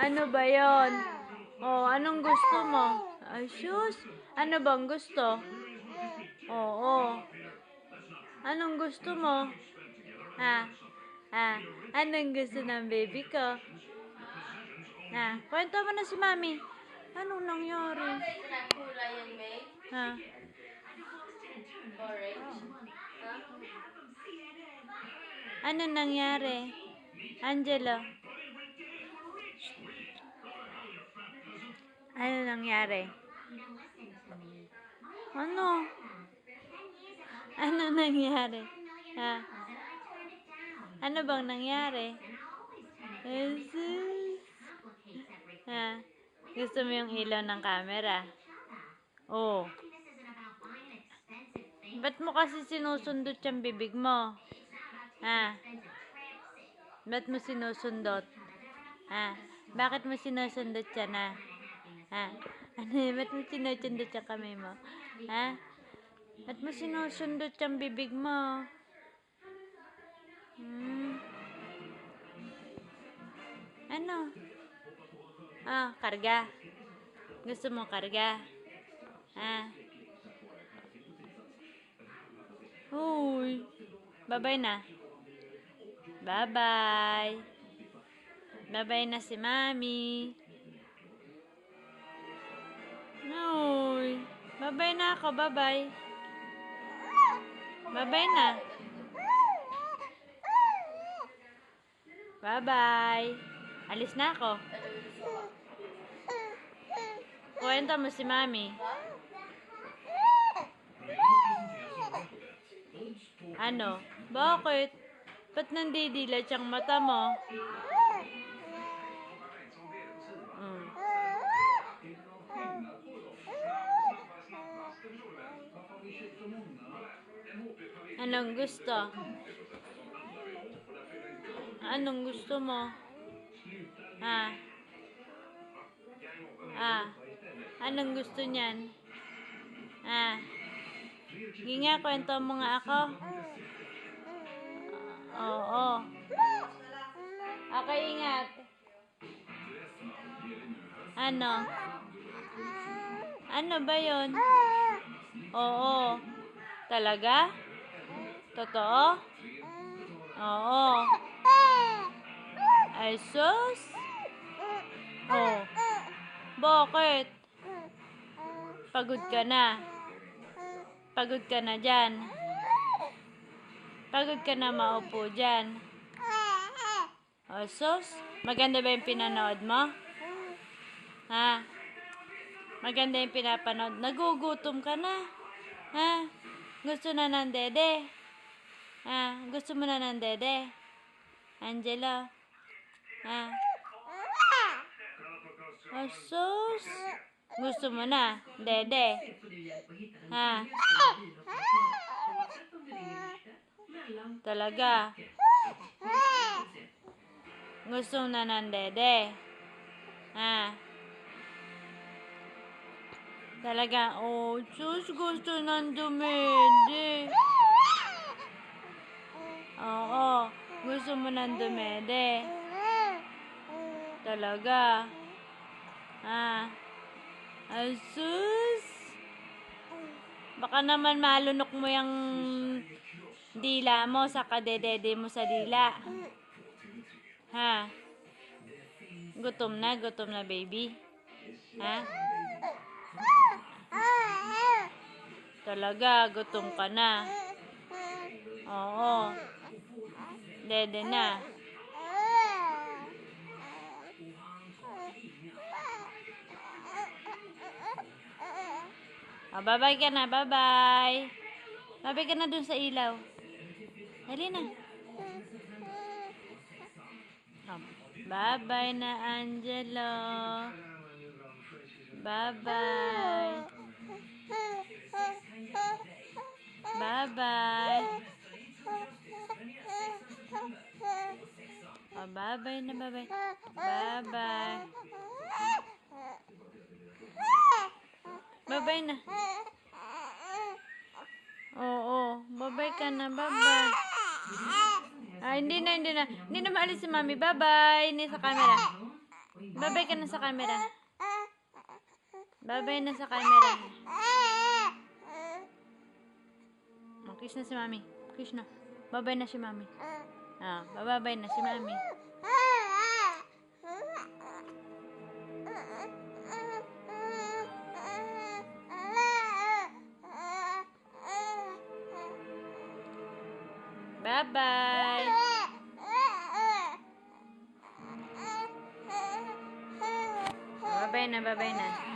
Ano ba yon? Oh, anong gusto mo? Ay, sus. Ano bang gusto? Oo. Anong gusto mo? Ha? Ha? Anong gusto ng baby ko? Ha? Kwento mo na si Mami. Anong nangyari? Kulay yan, May? Ha? Orange? Ha? Ano nangyari? Angelo? Ano nangyari? Ano? Ano nangyari? Ha? Ano bang nangyari? Jesus. Ha? Gusto mo yung ilaw ng camera? Oh. Ba't mo kasi sinusundot yung bibig mo? Ha? Ba't mo sinusundot? Ha? Bakit mo sinusundot yan, ha? Ha? Ano? Ba't mo sinusundot yung kamay mo? Ha? Ba't mo sinusundot yung bibig mo? Ano? Ah, karga. Gusto mo karga? Ha? Uy. Bye-bye na. Bye-bye. Bye-bye na si Mami. Uy. Bye-bye na ako. Bye-bye. Bye-bye na. Bye-bye. Alis na ako. Kwento mo si Mami. Ano? Bakit? Ba't nandidilat yung mata mo? Anong gusto? Anong gusto mo? Ha? Ah. Anong gusto niyan? Ah. Ginga, kwento mo nga ako. Oo. Okay, ingat. Ano? Ano ba yon? Oo. Talaga? Totoo? Oo. Ay, sus? Oh. Bakit? Pagod ka na. Pagod ka na dyan. Pagod ka na maupo dyan. Oh, sus? Maganda ba yung pinanood mo? Ha? Maganda yung pinapanood. Nagugutom ka na. Ha? Gusto na ng dede? Ha? Gusto mo na ng dede? Angelo? Ha? Oh, sus? Gusto mo na? Dede? Ha? Talaga? Gusto na ng dede? Ha? Talaga? Oh, sus, gusto ng dumede. Oo, gusto mo ng dumede. Talaga? Ha? Ay, sus? Baka naman malunok mo yung dila mo sa kadedede mo sa dila. Ha? Gutom na baby. Ha? Talaga, gutom ka na. Oo. Dede na. Oh, bye-bye ka na, bye-bye. Bye-bye ka na dun sa ilaw. Dali na. Oh, bye-bye na, Angelo. Bye-bye. Bye-bye. Oh, bye-bye na, bye-bye. Bye-bye. Bye-bye na. Oo, bye-bye ka na, bye-bye. Ah, hindi na. Hindi na maalis si Mami. Bye-bye. Hindi sa camera. Babay ka na sa camera. Babay na sa camera. Kiss na si mami. Kiss na. Babay na si mami. Babay na si mami. Bye-bye. Babay na, babay na.